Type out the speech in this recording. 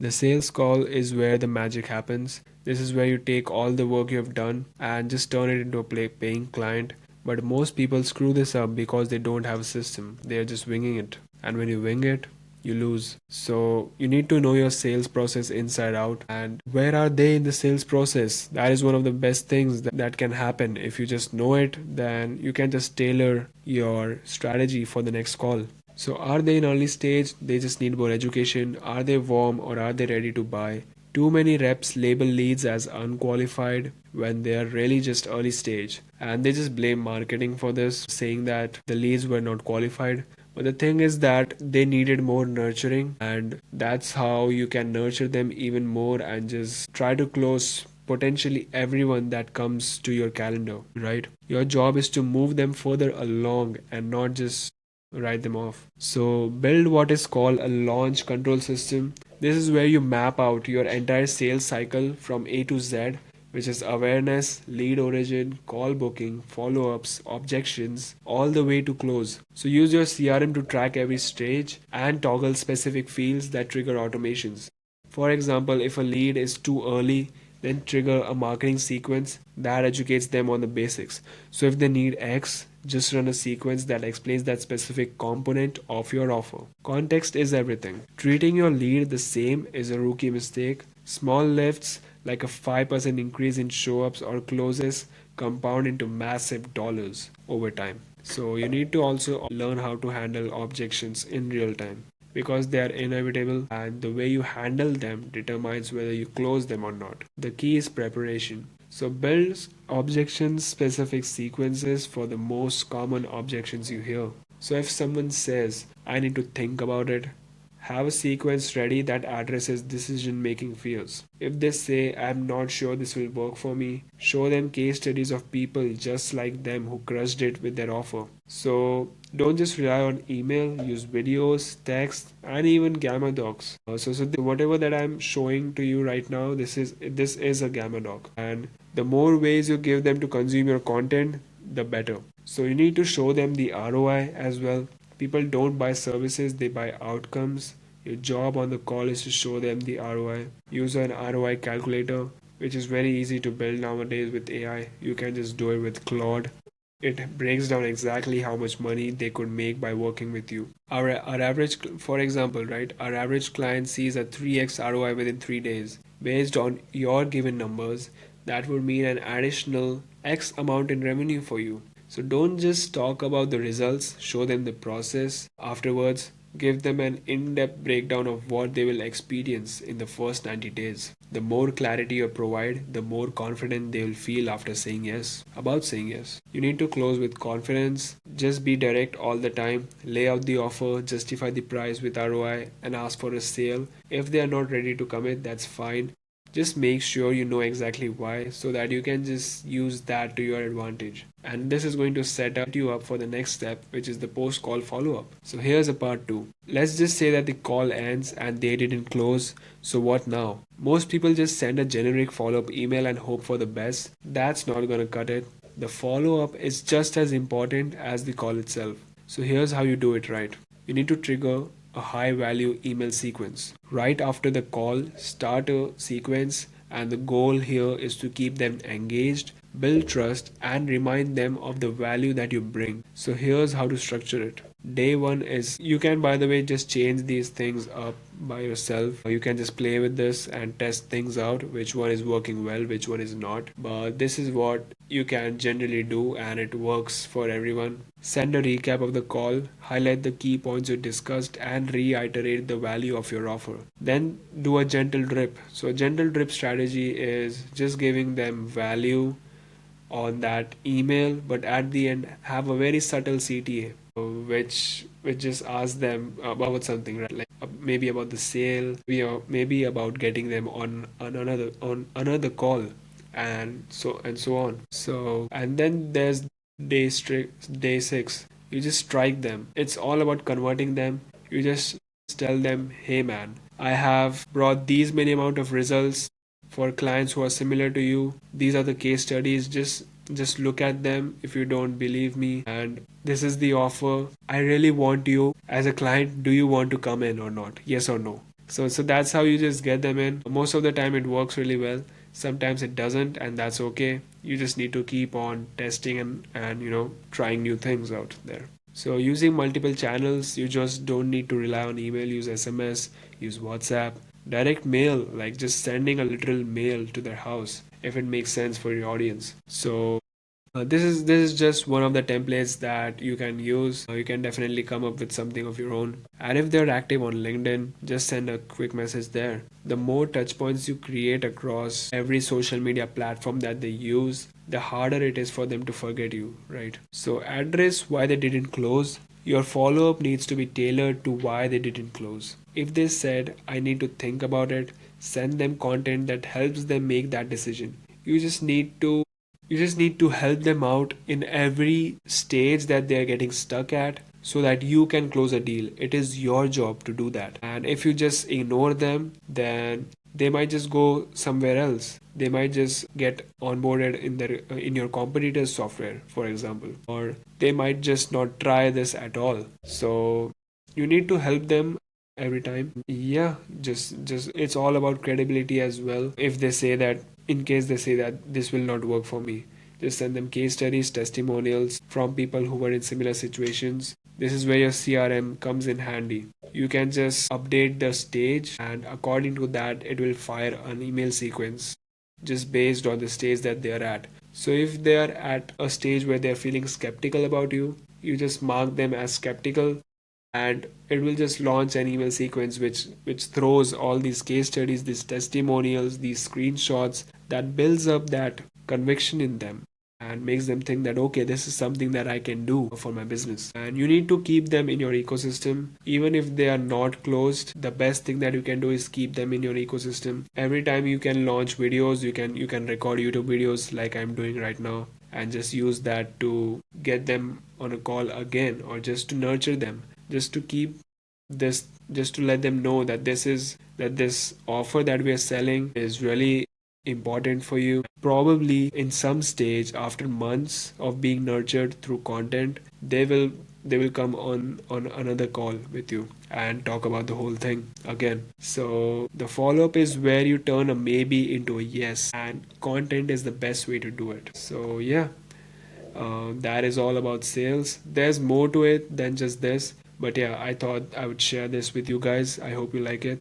The sales call is where the magic happens. This is where you take all the work you have done and just turn it into a paying client. But most people screw this up because they don't have a system. They are just winging it. And when you wing it, you lose. So you need to know your sales process inside out and where are they in the sales process. That is one of the best things that can happen. If you just know it, then you can just tailor your strategy for the next call. So are they in early stage? They just need more education. Are they warm or are they ready to buy? Too many reps label leads as unqualified when they are really just early stage, and they just blame marketing for this, saying that the leads were not qualified. But the thing is that they needed more nurturing, and that's how you can nurture them even more and just try to close potentially everyone that comes to your calendar, right? Your job is to move them further along and not just write them off. So build what is called a launch control system. This is where you map out your entire sales cycle from A to Z, which is awareness, lead origin, call booking, follow-ups, objections, all the way to close. So use your CRM to track every stage and toggle specific fields that trigger automations. For example, if a lead is too early, then trigger a marketing sequence that educates them on the basics. So if they need X, just run a sequence that explains that specific component of your offer. Context is everything. Treating your lead the same is a rookie mistake. Small lifts like a 5% increase in show ups or closes compound into massive dollars over time. So you need to also learn how to handle objections in real time because they are inevitable and the way you handle them determines whether you close them or not. The key is preparation. So build objection specific sequences for the most common objections you hear. So if someone says, I need to think about it, have a sequence ready that addresses decision making fears. If they say, I'm not sure this will work for me, show them case studies of people just like them who crushed it with their offer. So don't just rely on email, use videos, text, and even Gamma docs. Whatever that I'm showing to you right now, this is a Gamma doc. And the more ways you give them to consume your content, the better. So you need to show them the ROI as well. People don't buy services, they buy outcomes. Your job on the call is to show them the ROI. Use an ROI calculator, which is very easy to build nowadays with AI. You can just do it with Claude. It breaks down exactly how much money they could make by working with you. Our average, for example, right? Our average client sees a 3x ROI within 3 days. Based on your given numbers, that would mean an additional X amount in revenue for you. So don't just talk about the results, show them the process afterwards. Give them an in depth breakdown of what they will experience in the first 90 days. The more clarity you provide, the more confident they will feel after saying yes, about saying yes. You need to close with confidence. Just be direct all the time. Lay out the offer, justify the price with ROI, and ask for a sale. If they are not ready to commit, that's fine. Just make sure you know exactly why so that you can just use that to your advantage. And this is going to set you up for the next step, which is the post call follow up. So here's a part 2. Let's just say that the call ends and they didn't close. So what now? Most people just send a generic follow up email and hope for the best. That's not going to cut it. The follow up is just as important as the call itself. So here's how you do it right. You need to trigger a high value email sequence. Right after the call, start a sequence, and the goal here is to keep them engaged, build trust, and remind them of the value that you bring. So here's how to structure it. Day one is, you can, by the way, just change these things up by yourself. You can just play with this and test things out, which one is working well, which one is not. But this is what you can generally do, and it works for everyone. Send a recap of the call, highlight the key points you discussed, and reiterate the value of your offer. Then do a gentle drip. So, a gentle drip strategy is just giving them value on that email, but at the end have a very subtle CTA, which just asks them about something, right? Like maybe about the sale, maybe about getting them on another call, and so on. So and then there's day 6. You just strike them. It's all about converting them. You just tell them, hey man, I have brought these many amount of results for clients who are similar to you. These are the case studies. Just look at them if you don't believe me, and this is the offer. I really want you as a client. Do you want to come in or not? Yes or no? So that's how you just get them in. Most of the time it works really well. Sometimes it doesn't, and that's okay. You just need to keep on testing and trying new things out there. So using multiple channels, you just don't need to rely on email. Use SMS, use WhatsApp, direct mail, like just sending a literal mail to their house if it makes sense for your audience. So this is just one of the templates that you can use. You can definitely come up with something of your own. And if they're active on LinkedIn, just send a quick message there. The more touch points you create across every social media platform that they use, the harder it is for them to forget you, right? So address why they didn't close. Your follow up needs to be tailored to why they didn't close. If they said, I need to think about it, send them content that helps them make that decision. You just need to help them out in every stage that they're getting stuck at so that you can close a deal. It is your job to do that. And if you just ignore them, then they might just go somewhere else. They might just get onboarded in your competitor's software, for example, or they might just not try this at all. So you need to help them every time. Yeah, just it's all about credibility as well. If they say that, in case they say that this will not work for me, just send them case studies, testimonials from people who were in similar situations. This is where your CRM comes in handy. You can just update the stage, and according to that it will fire an email sequence just based on the stage that they are at. So if they are at a stage where they are feeling skeptical about you, you just mark them as skeptical, and it will just launch an email sequence which throws all these case studies, these testimonials, these screenshots, that builds up that conviction in them and makes them think that okay, this is something that I can do for my business. And you need to keep them in your ecosystem even if they are not closed. The best thing that you can do is keep them in your ecosystem. Every time you can launch videos, you can record YouTube videos like I'm doing right now, and just use that to get them on a call again, or just to nurture them, just to keep this, just to let them know that this offer that we are selling is really important for you. Probably in some stage, after months of being nurtured through content, they will come on another call with you and talk about the whole thing again. So the follow up is where you turn a maybe into a yes, and content is the best way to do it. So yeah, that is all about sales. There's more to it than just this, but yeah, I thought I would share this with you guys. I hope you like it.